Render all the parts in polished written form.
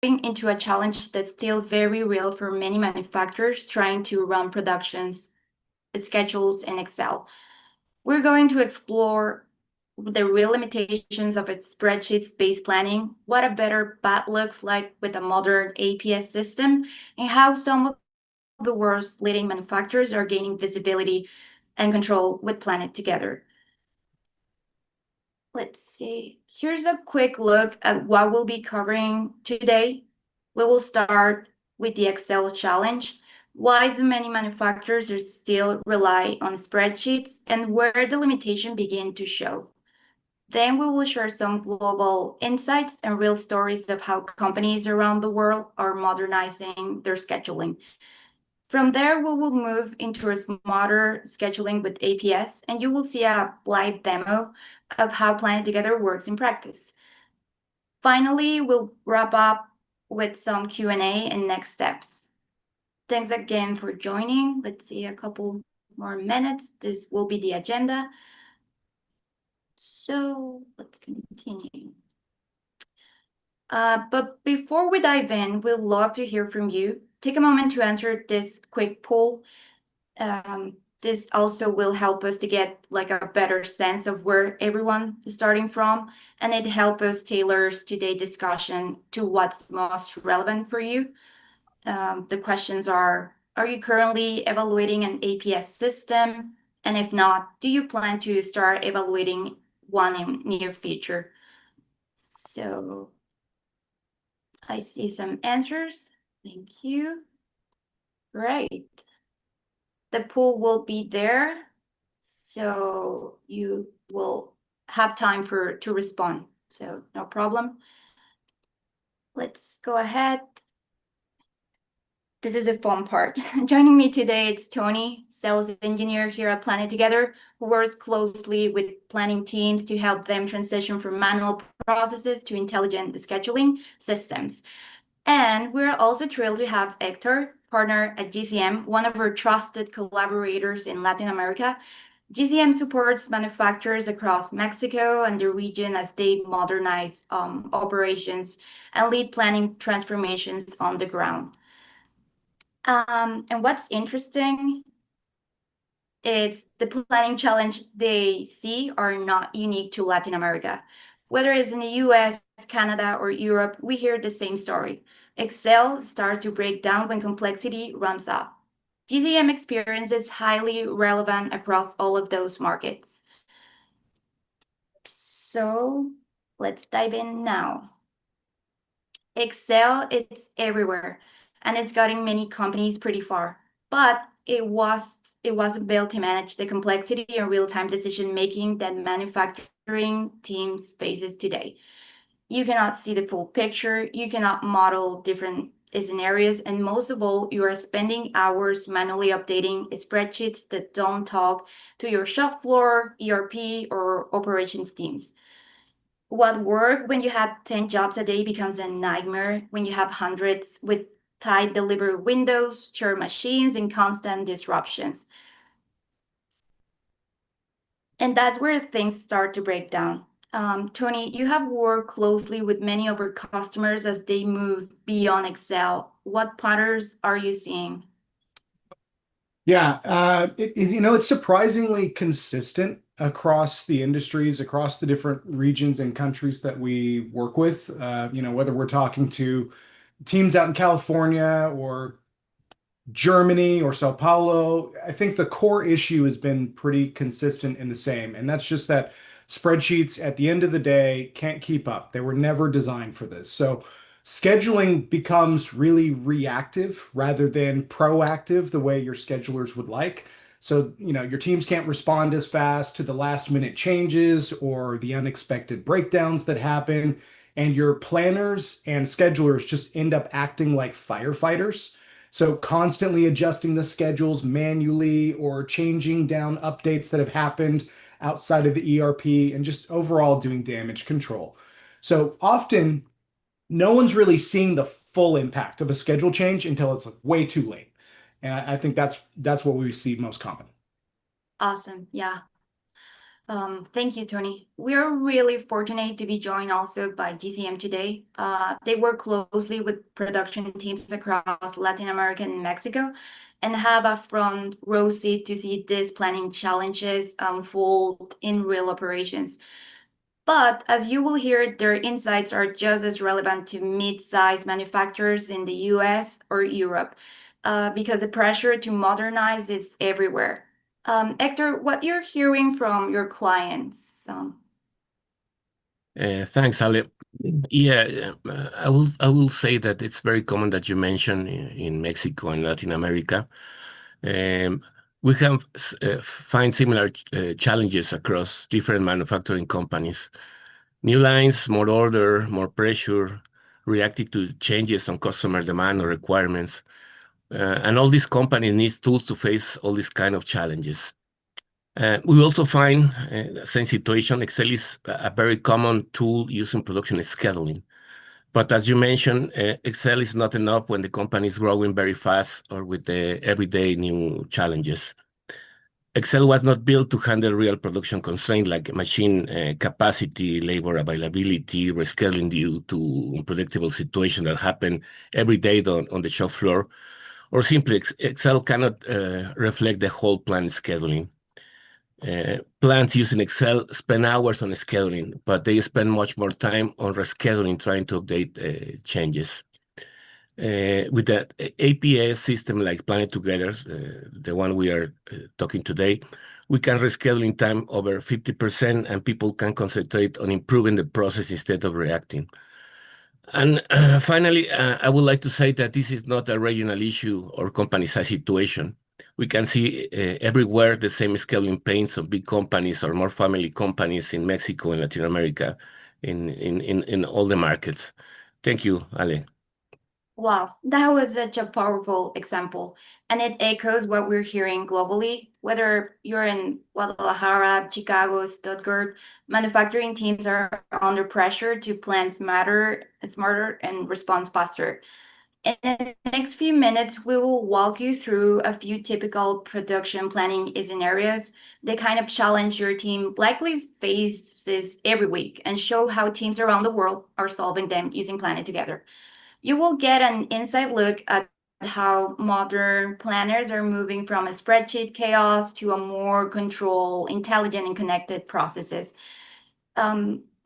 into a challenge that's still very real for many manufacturers trying to run productions, schedules in Excel. We're going to explore the real limitations of its spreadsheet-based planning, what a better path looks like with a modern APS system, and how some of the world's leading manufacturers are gaining visibility and control with PlanetTogether. Let's see. Here's a quick look at what we'll be covering today. We will start with the Excel challenge, why so many manufacturers are still rely on spreadsheets and where the limitation begin to show. Then we will share some global insights and real stories of how companies around the world are modernizing their scheduling. From there, we will move into a smarter scheduling with APS, and you will see a live demo of how PlanetTogether works in practice. Finally, we'll wrap up with some Q&A and next steps. Thanks again for joining. Let's see a couple more minutes. This will be the agenda. So let's continue. But before we dive in, we'd love to hear from you. Take a moment to answer this quick poll. This also will help us to get like a better sense of where everyone is starting from, and it helps us tailor today's discussion to what's most relevant for you. The questions are you currently evaluating an APS system? And if not, do you plan to start evaluating one in near future? So I see some answers. Thank you. Great. The pool will be there, so you will have time to respond. So no problem. Let's go ahead. This is a fun part. Joining me today, it's Tony, sales engineer here at PlanetTogether, who works closely with planning teams to help them transition from manual processes to intelligent scheduling systems. And we're also thrilled to have Hector, partner at GCM, one of our trusted collaborators in Latin America. GCM supports manufacturers across Mexico and the region as they modernize operations and lead planning transformations on the ground. And what's interesting is the planning challenge they see are not unique to Latin America. Whether it's in the US, Canada, or Europe, we hear the same story. Excel starts to break down when complexity runs up. GCM experience is highly relevant across all of those markets. So let's dive in now. Excel, it's everywhere, and it's gotten many companies pretty far, but it wasn't built to manage the complexity and real-time decision making that manufacturing teams faces today. You cannot see the full picture, you cannot model different scenarios, and most of all, you are spending hours manually updating spreadsheets that don't talk to your shop floor, ERP, or operations teams. What worked when you had 10 jobs a day becomes a nightmare when you have hundreds with tight delivery windows, shared machines, and constant disruptions. And that's where things start to break down. Tony, you have worked closely with many of our customers as they move beyond Excel. What patterns are you seeing? Yeah, it's surprisingly consistent across the industries, across the different regions and countries that we work with. Whether we're talking to teams out in California or Germany or Sao Paulo, I think the core issue has been pretty consistent and the same. And that's just that spreadsheets at the end of the day can't keep up. They were never designed for this. So scheduling becomes really reactive rather than proactive the way your schedulers would like. So, your teams can't respond as fast to the last minute changes or the unexpected breakdowns that happen. And your planners and schedulers just end up acting like firefighters. So constantly adjusting the schedules manually or changing down updates that have happened outside of the ERP and just overall doing damage control. So often no one's really seeing the full impact of a schedule change until it's like way too late. And I think that's what we see most common. Awesome. Yeah. Thank you, Tony. We are really fortunate to be joined also by GCM today. They work closely with production teams across Latin America and Mexico and have a front row seat to see these planning challenges unfold in real operations. But as you will hear, their insights are just as relevant to mid-sized manufacturers in the US or Europe, because the pressure to modernize is everywhere. Hector, what you're hearing from your clients? Thanks, Ale. Yeah, I will say that it's very common that you mention in Mexico and Latin America. Um, we have find similar challenges across different manufacturing companies. New lines, more order, more pressure, reacting to changes on customer demand or requirements. And all these companies need tools to face all these kind of challenges. We also find the same situation. Excel is a very common tool used in production scheduling. But as you mentioned, Excel is not enough when the company is growing very fast or with the everyday new challenges. Excel was not built to handle real production constraints like machine capacity, labor availability, rescheduling due to unpredictable situations that happen every day on the shop floor, or simply Excel cannot reflect the whole plant scheduling. Plants using Excel spend hours on scheduling, but they spend much more time on rescheduling, trying to update changes. With that APS system like PlanetTogether, the one we are talking today, we can reschedule in time over 50%, and people can concentrate on improving the process instead of reacting. And finally, I would like to say that this is not a regional issue or company size situation. We can see everywhere the same scheduling pains of big companies or more family companies in Mexico and Latin America, in all the markets. Thank you, Ale. Wow, that was such a powerful example. And it echoes what we're hearing globally, whether you're in Guadalajara, Chicago, Stuttgart, manufacturing teams are under pressure to plan smarter, and respond faster. In the next few minutes, we will walk you through a few typical production planning scenarios, the kind of challenge your team likely faces every week, and show how teams around the world are solving them using PlanetTogether. You will get an inside look at how modern planners are moving from a spreadsheet chaos to a more controlled, intelligent, and connected processes.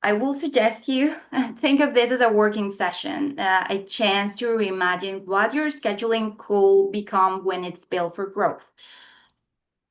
I will suggest you think of this as a working session, a chance to reimagine what your scheduling could become when it's built for growth.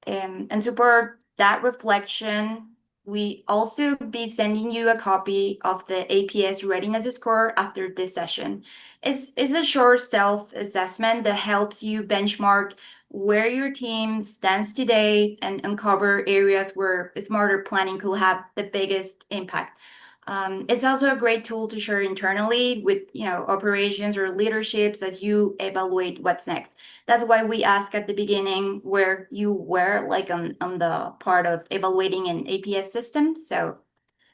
And support that reflection, we also be sending you a copy of the APS readiness score after this session. It's a short self-assessment that helps you benchmark where your team stands today and uncover areas where smarter planning could have the biggest impact. It's also a great tool to share internally with operations or leaderships as you evaluate what's next. That's why we ask at the beginning where you were, like on the part of evaluating an APS system, so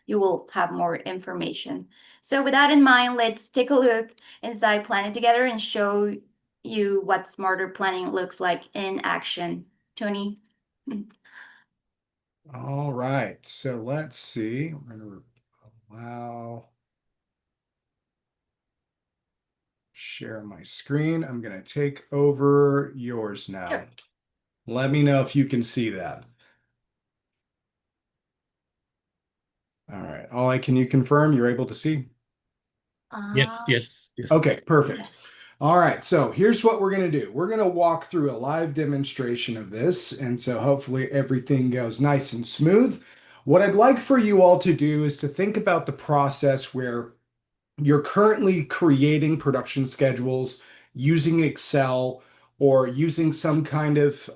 you will have more information. So with that in mind, let's take a look inside PlanetTogether and show you what smarter planning looks like in action. Tony? All right, so let's see. We're going to allow share my screen. I'm going to take over yours now. Sure. Let me know if you can see that. All right. Ollie, can you confirm you're able to see? Yes. Okay, perfect. All right, so here's what we're going to do. We're going to walk through a live demonstration of this, and so hopefully everything goes nice and smooth. What I'd like for you all to do is to think about the process where you're currently creating production schedules using Excel or using some kind of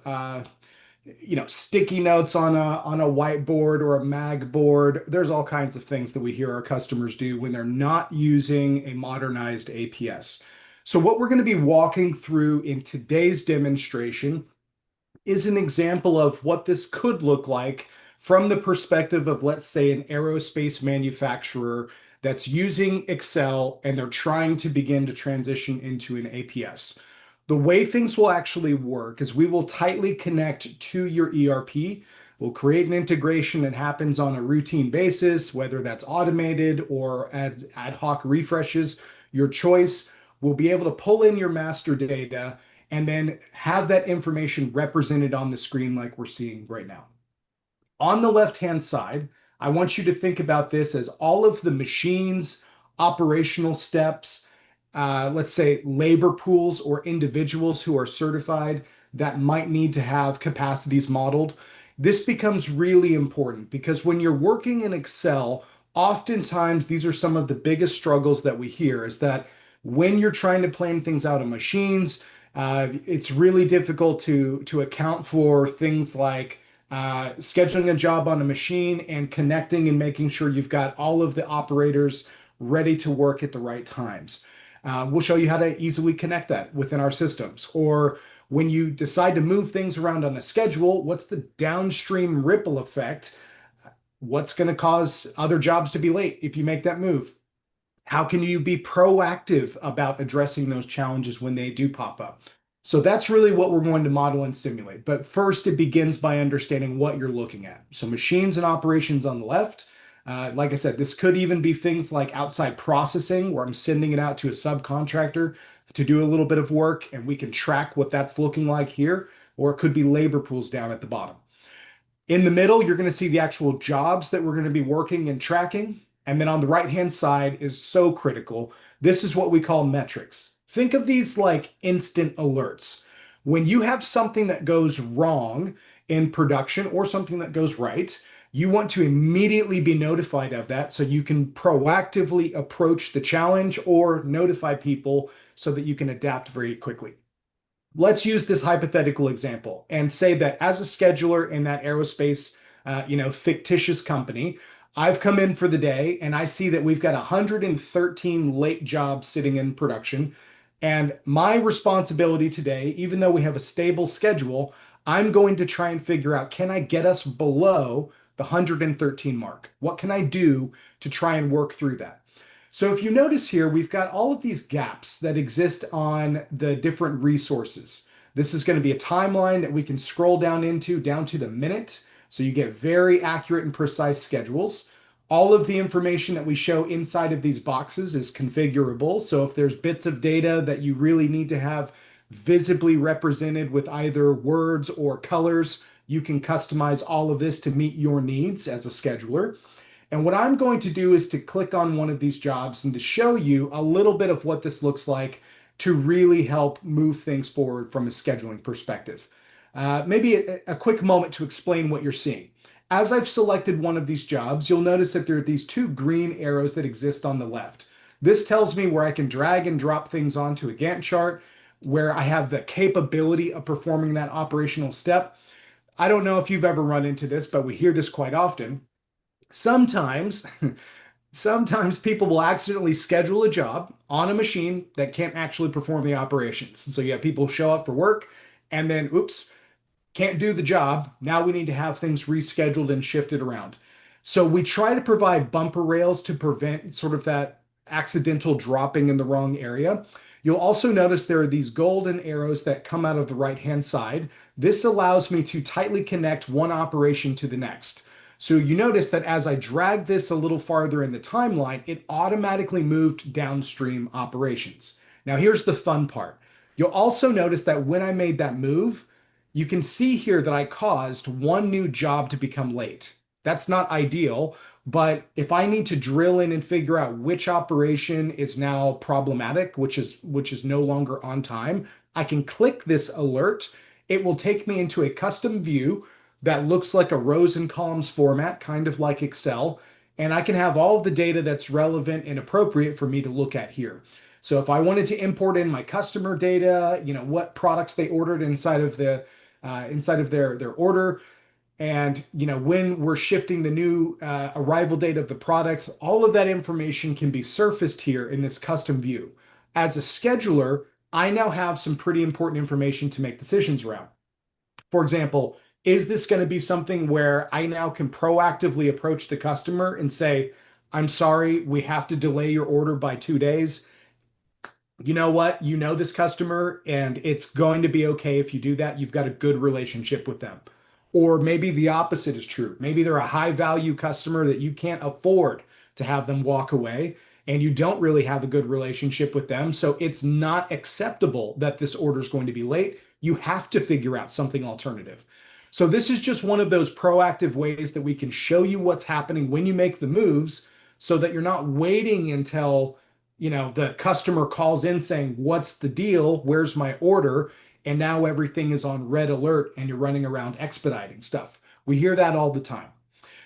sticky notes on a whiteboard or a mag board. There's all kinds of things that we hear our customers do when they're not using a modernized APS. So what we're going to be walking through in today's demonstration is an example of what this could look like from the perspective of, let's say, an aerospace manufacturer that's using Excel and they're trying to begin to transition into an APS. The way things will actually work is we will tightly connect to your ERP. We'll create an integration that happens on a routine basis, whether that's automated or ad hoc refreshes, your choice. We'll be able to pull in your master data and then have that information represented on the screen like we're seeing right now. On the left-hand side, I want you to think about this as all of the machines, operational steps, let's say labor pools or individuals who are certified that might need to have capacities modeled. This becomes really important because when you're working in Excel, oftentimes these are some of the biggest struggles that we hear is that when you're trying to plan things out on machines, it's really difficult to account for things like scheduling a job on a machine and connecting and making sure you've got all of the operators ready to work at the right times. We'll show you how to easily connect that within our systems. Or when you decide to move things around on a schedule, what's the downstream ripple effect? What's going to cause other jobs to be late if you make that move? How can you be proactive about addressing those challenges when they do pop up? So that's really what we're going to model and simulate. But first, it begins by understanding what you're looking at. So machines and operations on the left. Like I said, this could even be things like outside processing, where I'm sending it out to a subcontractor to do a little bit of work, and we can track what that's looking like here. Or it could be labor pools down at the bottom. In the middle, you're going to see the actual jobs that we're going to be working and tracking. And then on the right-hand side is so critical. This is what we call metrics. Think of these like instant alerts. When you have something that goes wrong in production or something that goes right, you want to immediately be notified of that so you can proactively approach the challenge or notify people so that you can adapt very quickly. Let's use this hypothetical example and say that as a scheduler in that aerospace, fictitious company, I've come in for the day and I see that we've got 113 late jobs sitting in production. And my responsibility today, even though we have a stable schedule, I'm going to try and figure out, can I get us below the 113 mark? What can I do to try and work through that? So if you notice here, we've got all of these gaps that exist on the different resources. This is going to be a timeline that we can scroll down into, down to the minute. So you get very accurate and precise schedules. All of the information that we show inside of these boxes is configurable. So if there's bits of data that you really need to have visibly represented with either words or colors, you can customize all of this to meet your needs as a scheduler. And what I'm going to do is to click on one of these jobs and to show you a little bit of what this looks like to really help move things forward from a scheduling perspective. Maybe a quick moment to explain what you're seeing. As I've selected one of these jobs, you'll notice that there are these two green arrows that exist on the left. This tells me where I can drag and drop things onto a Gantt chart, where I have the capability of performing that operational step. I don't know if you've ever run into this, but we hear this quite often. Sometimes people will accidentally schedule a job on a machine that can't actually perform the operations. So you have people show up for work and then, oops, can't do the job. Now we need to have things rescheduled and shifted around. So we try to provide bumper rails to prevent sort of that accidental dropping in the wrong area. You'll also notice there are these golden arrows that come out of the right-hand side. This allows me to tightly connect one operation to the next. So you notice that as I drag this a little farther in the timeline, it automatically moved downstream operations. Now here's the fun part. You'll also notice that when I made that move, you can see here that I caused one new job to become late. That's not ideal, but if I need to drill in and figure out which operation is now problematic, which is no longer on time, I can click this alert. It will take me into a custom view that looks like a rows and columns format, kind of like Excel, and I can have all of the data that's relevant and appropriate for me to look at here. So if I wanted to import in my customer data, what products they ordered inside of their order, and when we're shifting the new arrival date of the product, all of that information can be surfaced here in this custom view. As a scheduler, I now have some pretty important information to make decisions around. For example, is this going to be something where I now can proactively approach the customer and say, I'm sorry, we have to delay your order by 2 days? You know what? You know this customer, and it's going to be okay if you do that. You've got a good relationship with them. Or maybe the opposite is true. Maybe they're a high value customer that you can't afford to have them walk away and you don't really have a good relationship with them. So it's not acceptable that this order is going to be late. You have to figure out something alternative. So this is just one of those proactive ways that we can show you what's happening when you make the moves so that you're not waiting until, the customer calls in saying, "What's the deal? Where's my order?" And now everything is on red alert and you're running around expediting stuff. We hear that all the time.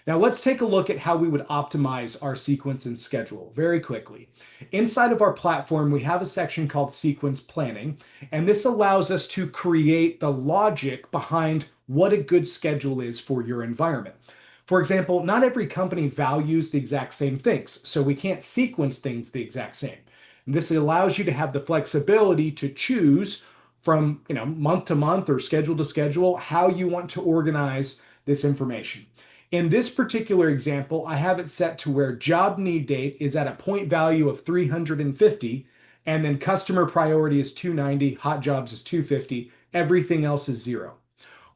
Now let's take a look at how we would optimize our sequence and schedule very quickly. Inside of our platform, we have a section called sequence planning, and this allows us to create the logic behind what a good schedule is for your environment. For example, not every company values the exact same things, so we can't sequence things the exact same. And this allows you to have the flexibility to choose from month to month or schedule to schedule how you want to organize this information. In this particular example, I have it set to where job need date is at a point value of 350, and then customer priority is 290, hot jobs is 250, everything else is 0.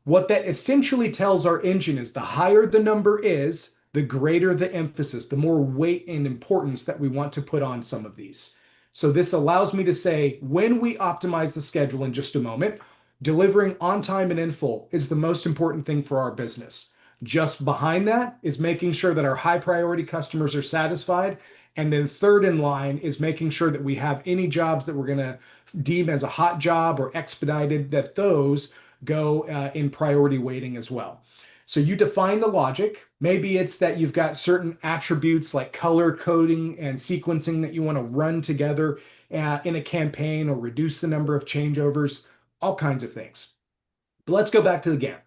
What that essentially tells our engine is the higher the number is, the greater the emphasis, the more weight and importance that we want to put on some of these. So this allows me to say, when we optimize the schedule in just a moment, delivering on time and in full is the most important thing for our business. Just behind that is making sure that our high priority customers are satisfied. And then third in line is making sure that we have any jobs that we're going to deem as a hot job or expedited, that those go in priority weighting as well. So you define the logic. Maybe it's that you've got certain attributes like color coding and sequencing that you want to run together in a campaign or reduce the number of changeovers, all kinds of things. But let's go back to the GAN.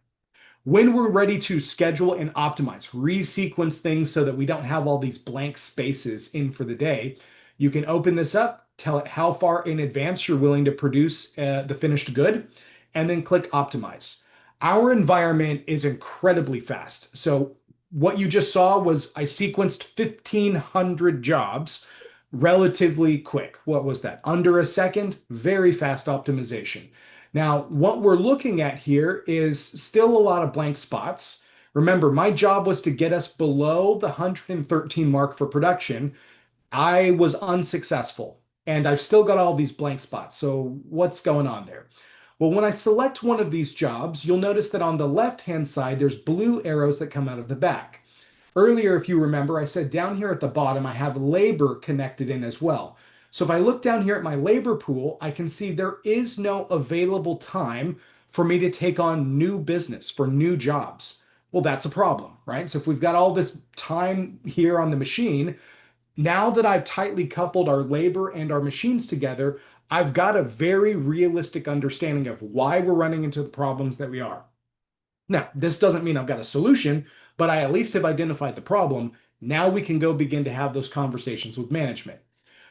When we're ready to schedule and optimize, resequence things so that we don't have all these blank spaces in for the day, you can open this up, tell it how far in advance you're willing to produce the finished good, and then click optimize. Our environment is incredibly fast. So what you just saw was I sequenced 1,500 jobs relatively quick. What was that? Under a second, very fast optimization. Now, what we're looking at here is still a lot of blank spots. Remember, my job was to get us below the 113 mark for production. I was unsuccessful, and I've still got all these blank spots. So what's going on there? Well, when I select one of these jobs, you'll notice that on the left-hand side, there's blue arrows that come out of the back. Earlier, if you remember, I said down here at the bottom, I have labor connected in as well. So if I look down here at my labor pool, I can see there is no available time for me to take on new business for new jobs. Well, that's a problem, right? So if we've got all this time here on the machine, now that I've tightly coupled our labor and our machines together, I've got a very realistic understanding of why we're running into the problems that we are. Now, this doesn't mean I've got a solution, but I at least have identified the problem. Now we can go begin to have those conversations with management.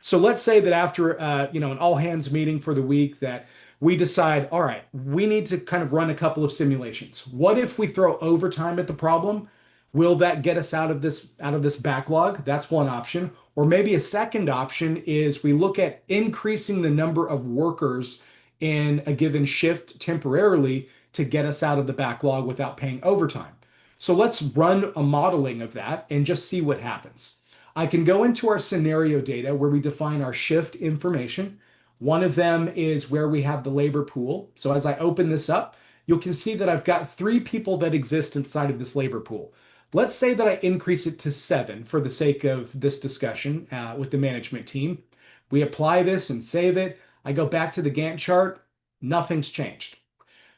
So let's say that after an all hands meeting for the week that we decide, all right, we need to kind of run a couple of simulations. What if we throw overtime at the problem? Will that get us out of this backlog? That's one option. Or maybe a second option is we look at increasing the number of workers in a given shift temporarily to get us out of the backlog without paying overtime. So let's run a modeling of that and just see what happens. I can go into our scenario data where we define our shift information. One of them is where we have the labor pool. So as I open this up, you can see that I've got 3 people that exist inside of this labor pool. Let's say that I increase it to 7 for the sake of this discussion with the management team. We apply this and save it. I go back to the Gantt chart. Nothing's changed.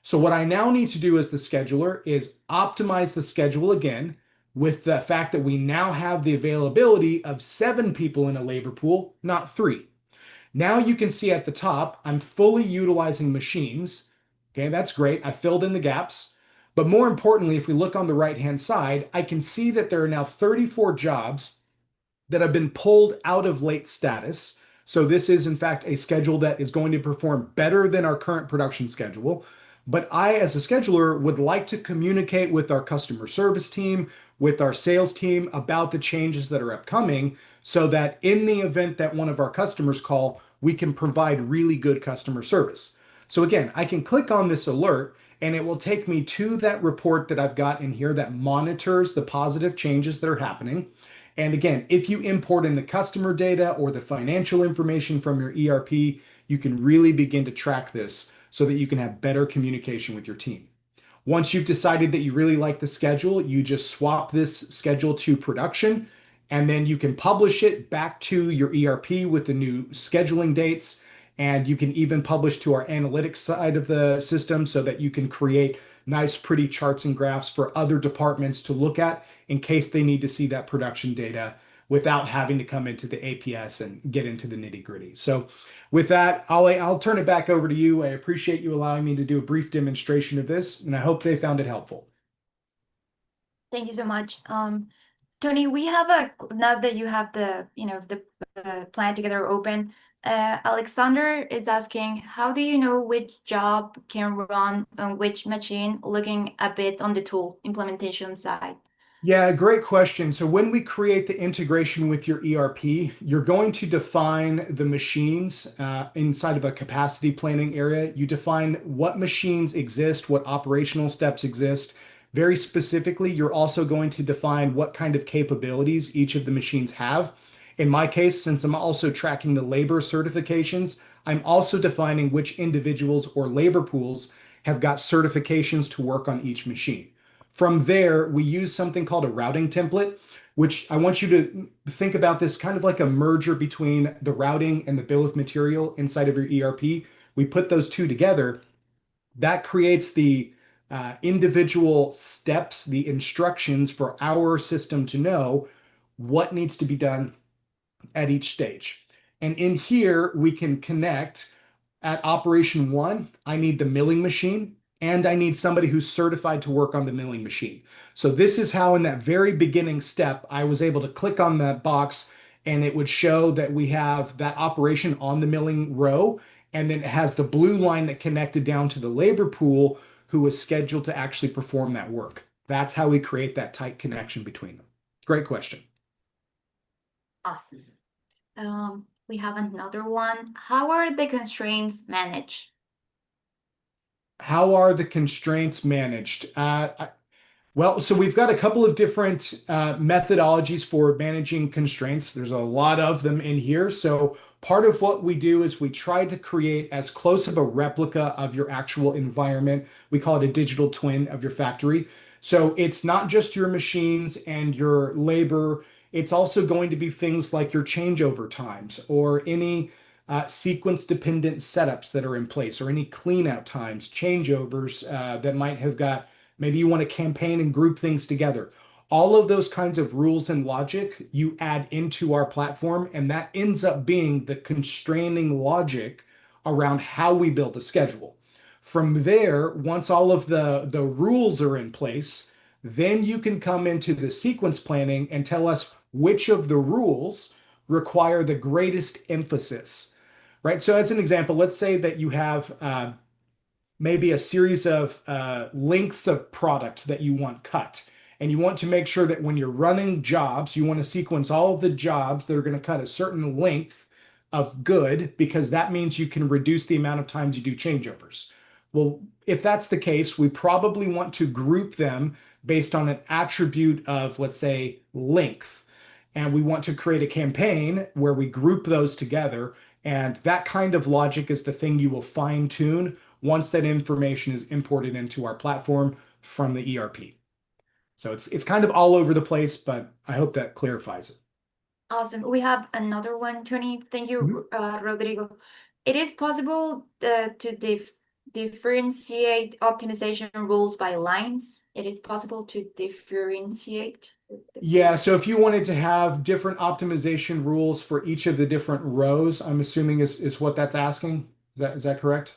So what I now need to do as the scheduler is optimize the schedule again with the fact that we now have the availability of 7 people in a labor pool, not 3. Now you can see at the top, I'm fully utilizing machines. Okay, that's great. I filled in the gaps. But more importantly, if we look on the right-hand side, I can see that there are now 34 jobs that have been pulled out of late status. So this is in fact a schedule that is going to perform better than our current production schedule. But I, as a scheduler, would like to communicate with our customer service team, with our sales team about the changes that are upcoming so that in the event that one of our customers call, we can provide really good customer service. So again, I can click on this alert and it will take me to that report that I've got in here that monitors the positive changes that are happening. And again, if you import in the customer data or the financial information from your ERP, you can really begin to track this so that you can have better communication with your team. Once you've decided that you really like the schedule, you just swap this schedule to production, and then you can publish it back to your ERP with the new scheduling dates. And you can even publish to our analytics side of the system so that you can create nice, pretty charts and graphs for other departments to look at in case they need to see that production data without having to come into the APS and get into the nitty gritty. So with that, I'll turn it back over to you. I appreciate you allowing me to do a brief demonstration of this, and I hope they found it helpful. Thank you so much. Tony, we have now that you have the PlanetTogether open, Alexander is asking, how do you know which job can run on which machine, looking a bit on the tool implementation side? Yeah, great question. So when we create the integration with your ERP, you're going to define the machines inside of a capacity planning area. You define what machines exist, what operational steps exist. Very specifically, you're also going to define what kind of capabilities each of the machines have. In my case, since I'm also tracking the labor certifications, I'm also defining which individuals or labor pools have got certifications to work on each machine. From there, we use something called a routing template, which I want you to think about this kind of like a merger between the routing and the bill of material inside of your ERP. We put those two together. That creates the individual steps, the instructions for our system to know what needs to be done at each stage. And in here, we can connect at operation one, I need the milling machine and I need somebody who's certified to work on the milling machine. So this is how in that very beginning step, I was able to click on that box and it would show that we have that operation on the milling row. And then it has the blue line that connected down to the labor pool who was scheduled to actually perform that work. That's how we create that tight connection between them. Great question. Awesome. We have another one. How are the constraints managed? How are the constraints managed? Well, so we've got a couple of different methodologies for managing constraints. There's a lot of them in here. So part of what we do is we try to create as close of a replica of your actual environment. We call it a digital twin of your factory. So it's not just your machines and your labor. It's also going to be things like your changeover times or any sequence dependent setups that are in place or any clean out times, changeovers that might have got. Maybe you want to campaign and group things together. All of those kinds of rules and logic you add into our platform, and that ends up being the constraining logic around how we build a schedule. From there, once all of the rules are in place, then you can come into the sequence planning and tell us which of the rules require the greatest emphasis, right? So as an example, let's say that you have maybe a series of lengths of product that you want cut. And you want to make sure that when you're running jobs, you want to sequence all of the jobs that are going to cut a certain length of good, because that means you can reduce the amount of times you do changeovers. Well, if that's the case, we probably want to group them based on an attribute of, let's say, length. And we want to create a campaign where we group those together. And that kind of logic is the thing you will fine tune once that information is imported into our platform from the ERP. So it's kind of all over the place, but I hope that clarifies it. Awesome. We have another one, Tony. Thank you, Rodrigo. It is possible to differentiate optimization rules by lines. It is possible to differentiate. Yeah, so if you wanted to have different optimization rules for each of the different rows, I'm assuming is what that's asking. Is that correct?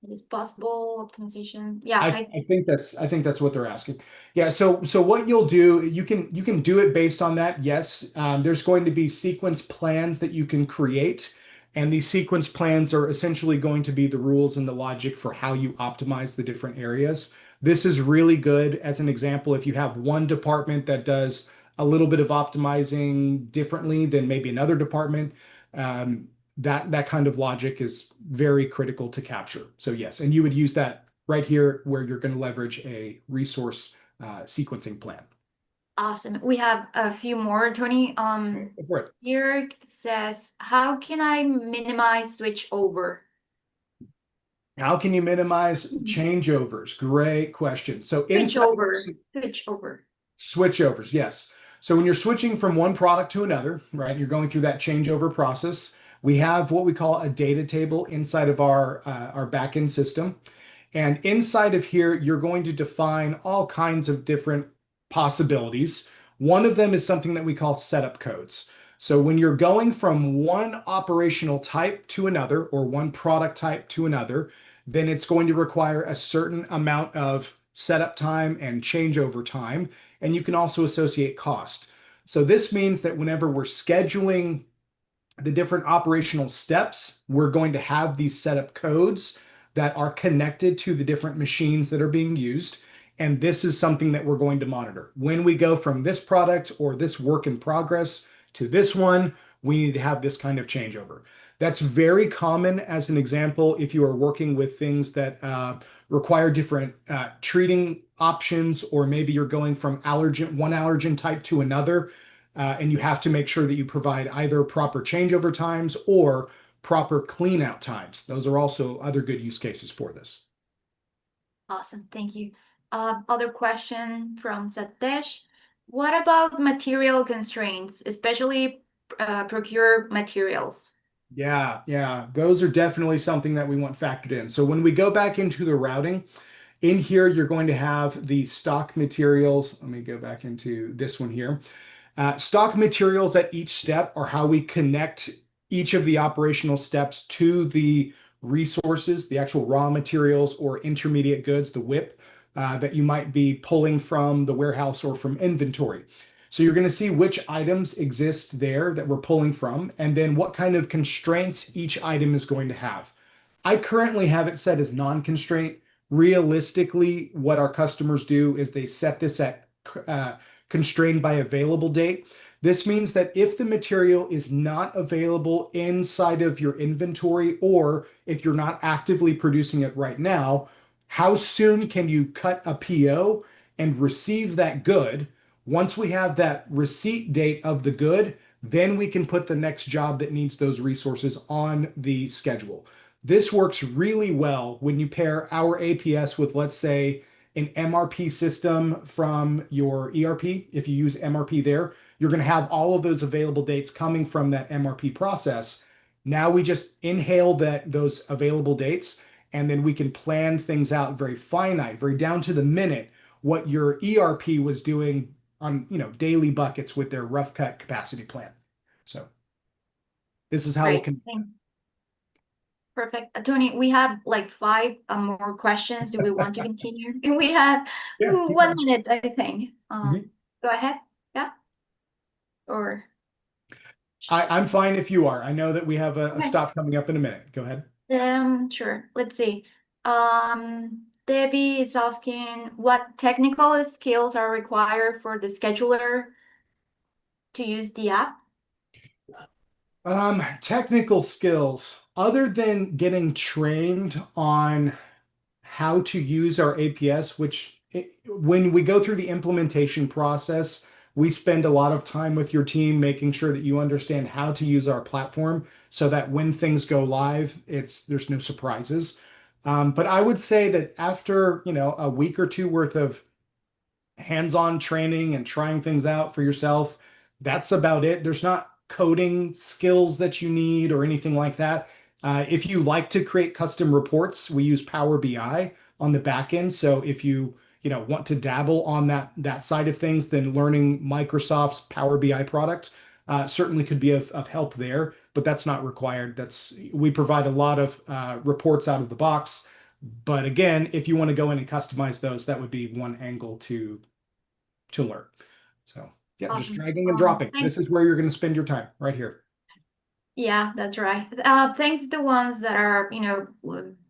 It is possible optimization. Yeah, I think that's what they're asking. Yeah. So what you'll do, you can do it based on that. Yes. There's going to be sequence plans that you can create, and these sequence plans are essentially going to be the rules and the logic for how you optimize the different areas. This is really good as an example. If you have one department that does a little bit of optimizing differently than maybe another department, that kind of logic is very critical to capture. So yes, and you would use that right here where you're going to leverage a resource sequencing plan. Awesome. We have a few more, Tony. Go for it. Here says, how can I minimize switch over? How can you minimize changeovers? Great question. So Switch over. Switch over. switchovers, yes. So when you're switching from one product to another, right, you're going through that changeover process. We have what we call a data table inside of our backend system. And inside of here, you're going to define all kinds of different possibilities. One of them is something that we call setup codes. So when you're going from one operational type to another, or one product type to another, then it's going to require a certain amount of setup time and changeover time. And you can also associate cost. So this means that whenever we're scheduling the different operational steps, we're going to have these setup codes that are connected to the different machines that are being used. And this is something that we're going to monitor. When we go from this product or this work in progress to this one, we need to have this kind of changeover. That's very common as an example if you are working with things that require different treating options, or maybe you're going from one allergen type to another, and you have to make sure that you provide either proper changeover times or proper clean out times. Those are also other good use cases for this. Awesome, thank you. Other question from Satesh. What about material constraints, especially procure materials? Yeah, those are definitely something that we want factored in. So when we go back into the routing, in here, you're going to have the stock materials. Let me go back into this one here. Stock materials at each step are how we connect each of the operational steps to the resources, the actual raw materials or intermediate goods, the WIP, that you might be pulling from the warehouse or from inventory. So you're going to see which items exist there that we're pulling from, and then what kind of constraints each item is going to have. I currently have it set as non-constraint. Realistically, what our customers do is they set this at constrained by available date. This means that if the material is not available inside of your inventory, or if you're not actively producing it right now, how soon can you cut a PO and receive that good? Once we have that receipt date of the good, then we can put the next job that needs those resources on the schedule. This works really well when you pair our APS with, let's say, an MRP system from your ERP. If you use MRP there, you're going to have all of those available dates coming from that MRP process. Now we just inhale those available dates, and then we can plan things out very finite, very down to the minute, what your ERP was doing on daily buckets with their rough cut capacity plan. So this is how we can. Perfect. Tony, we have like 5 more questions. Do we want to continue? We have 1 minute, I think. Go ahead. Yeah. Or I'm fine if you are. I know that we have a stop coming up in a minute. Go ahead. Sure. Let's see. Debbie is asking what technical skills are required for the scheduler to use the app? Technical skills, other than getting trained on how to use our APS, when we go through the implementation process, we spend a lot of time with your team making sure that you understand how to use our platform so that when things go live, there's no surprises. But I would say that after a week or two worth of hands-on training and trying things out for yourself, that's about it. There's not coding skills that you need or anything like that. If you like to create custom reports, we use Power BI on the back end. So if you want to dabble on that side of things, then learning Microsoft's Power BI product certainly could be of help there, but that's not required. We provide a lot of reports out of the box. But again, if you want to go in and customize those, that would be one angle to learn. So yeah, Awesome. Just dragging and dropping. This is where you're going to spend your time, right here. Yeah, that's right. Thanks to the ones that are,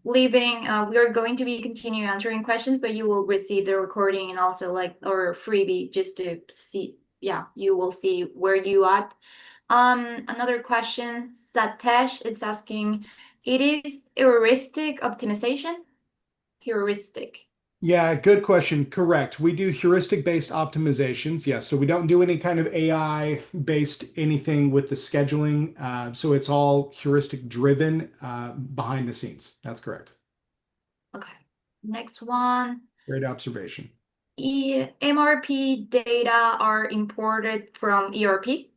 leaving. We are going to be continue answering questions, but you will receive the recording and also or freebie just to see. Yeah, you will see where you at. Another question, Satesh is asking, it is heuristic optimization? Heuristic. Yeah, good question. Correct. We do heuristic-based optimizations. Yes. So we don't do any kind of AI-based anything with the scheduling. So it's all heuristic driven behind the scenes. That's correct. Okay. Next one. Great observation. MRP data are imported from ERP?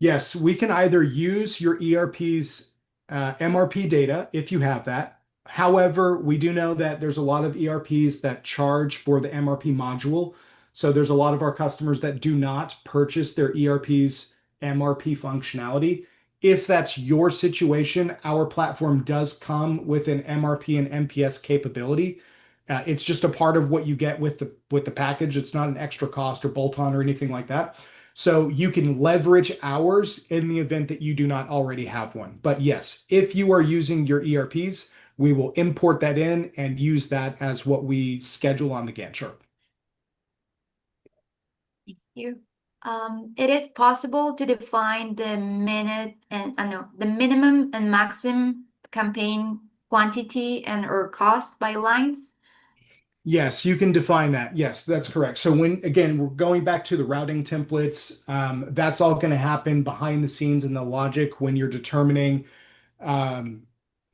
Yes, we can either use your ERP's MRP data if you have that. However, we do know that there's a lot of ERPs that charge for the MRP module. So there's a lot of our customers that do not purchase their ERP's MRP functionality. If that's your situation, our platform does come with an MRP and MPS capability. It's just a part of what you get with the package. It's not an extra cost or bolt-on or anything like that. So you can leverage ours in the event that you do not already have one. But yes, if you are using your ERPs, we will import that in and use that as what we schedule on the Gantt chart. Thank you. It is possible to define the the minimum and maximum campaign quantity and or cost by lines. Yes, you can define that. Yes, that's correct. So when, again, we're going back to the routing templates, that's all going to happen behind the scenes in the logic when you're determining um,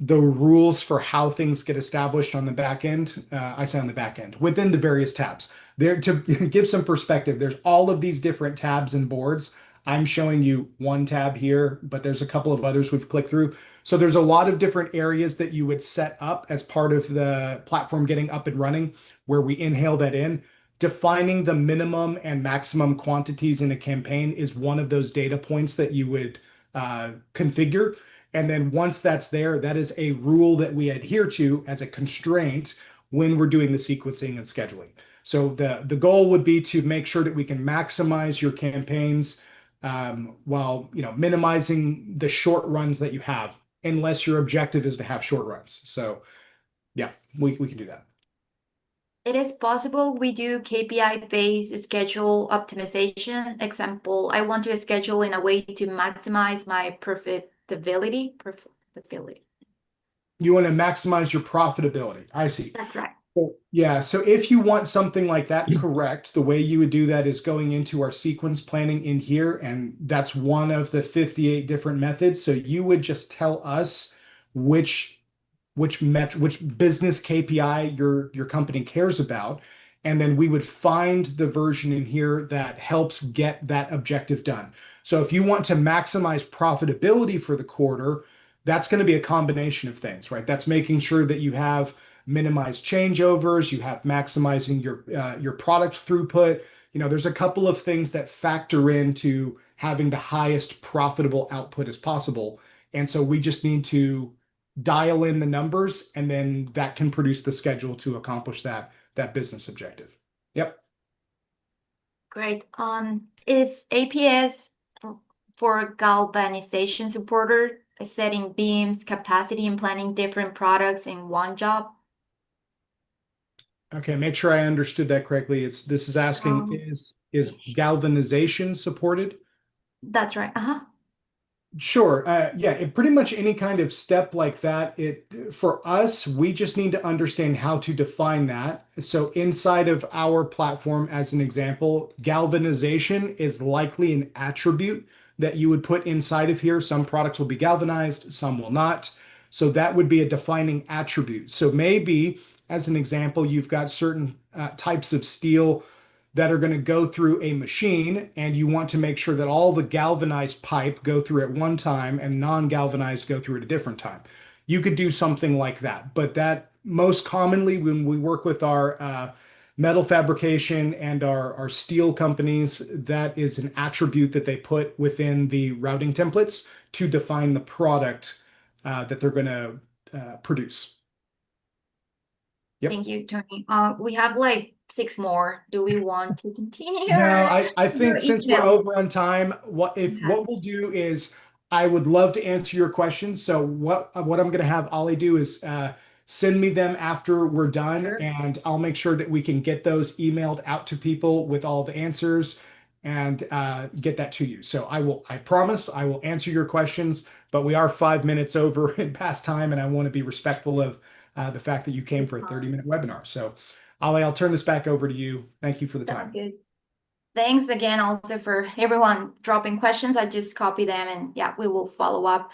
the rules for how things get established on the back end. I say on the back end within the various tabs. There to give some perspective, there's all of these different tabs and boards. I'm showing you one tab here, but there's a couple of others we've clicked through. So there's a lot of different areas that you would set up as part of the platform getting up and running, where we inhale that in. Defining the minimum and maximum quantities in a campaign is one of those data points that you would configure. And then once that's there, that is a rule that we adhere to as a constraint when we're doing the sequencing and scheduling. So the goal would be to make sure that we can maximize your campaigns while minimizing the short runs that you have, unless your objective is to have short runs. So yeah, we can do that. It is possible we do KPI-based schedule optimization. Example, I want to schedule in a way to maximize my profitability. You want to maximize your profitability. I see. That's right. Yeah, so if you want something like that, correct, the way you would do that is going into our sequence planning in here, and that's one of the 58 different methods. So you would just tell us which business KPI your company cares about, and then we would find the version in here that helps get that objective done. So if you want to maximize profitability for the quarter, that's going to be a combination of things, right? That's making sure that you have minimized changeovers, you have maximizing your product throughput. There's a couple of things that factor into having the highest profitable output as possible. And so we just need to dial in the numbers, and then that can produce the schedule to accomplish that business objective. Yep. Great. Is APS for galvanization supporter setting beams, capacity, and planning different products in one job? Okay, make sure I understood that correctly. This is asking, is galvanization supported? That's right. Sure. Yeah, pretty much any kind of step like that. For us, we just need to understand how to define that. So inside of our platform, as an example, galvanization is likely an attribute that you would put inside of here. Some products will be galvanized, some will not. So that would be a defining attribute. So maybe, as an example, you've got certain types of steel that are going to go through a machine, and you want to make sure that all the galvanized pipe go through at one time and non-galvanized go through at a different time. You could do something like that, but that most commonly when we work with our metal fabrication and our steel companies, that is an attribute that they put within the routing templates to define the product that they're going to produce. Yep. Thank you, Tony. We have like 6 more. Do we want to continue? No, I think since we're email? over on time, what we'll do is I would love to answer your questions. So what I'm going to have Ollie do is send me them after we're done, Sure. and I'll make sure that we can get those emailed out to people with all the answers. and get that to you. So I promise I will answer your questions, but we are 5 minutes over in past time, and I want to be respectful of the fact that you came for a 30-minute webinar. So Ali, I'll turn this back over to you. Thank you for the time. Sounds good. Thanks again also for everyone dropping questions. I just copy them and yeah, we will follow up.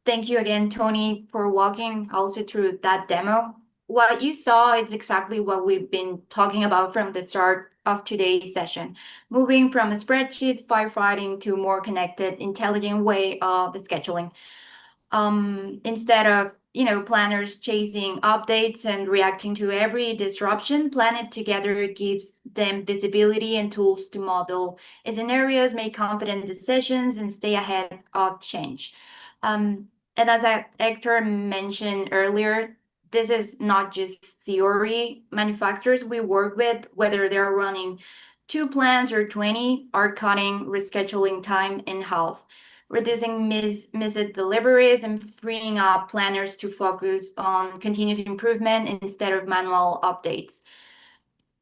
Thank you again, Tony, for walking also through that demo. What you saw is exactly what we've been talking about from the start of today's session, moving from a spreadsheet firefighting to a more connected, intelligent way of the scheduling. Instead of planners chasing updates and reacting to every disruption, PlanetTogether gives them visibility and tools to model scenarios, make confident decisions, and stay ahead of change. And as Hector mentioned earlier, this is not just theory. Manufacturers we work with, whether they're running 2 plants or 20, are cutting rescheduling time in half, reducing missed deliveries and freeing up planners to focus on continuous improvement instead of manual updates.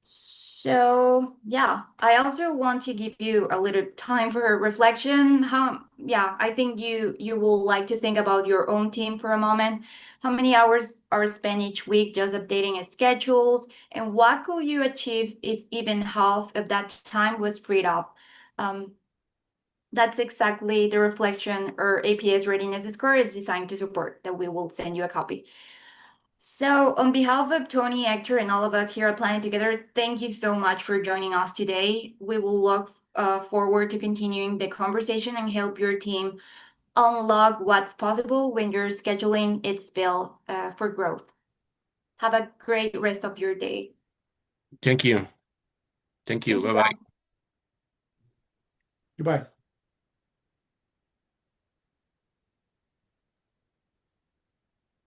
So yeah, I also want to give you a little time for reflection. I think you will like to think about your own team for a moment. How many hours are spent each week just updating schedules, and what could you achieve if even half of that time was freed up? That's exactly the reflection or APS readiness score is designed to support, that we will send you a copy. So on behalf of Tony, Hector, and all of us here at PlanetTogether, thank you so much for joining us today. We will look forward to continuing the conversation and help your team unlock what's possible when you're scheduling its bill for growth. Have a great rest of your day. Thank you. Thank you. Thank you. Bye-bye. Goodbye.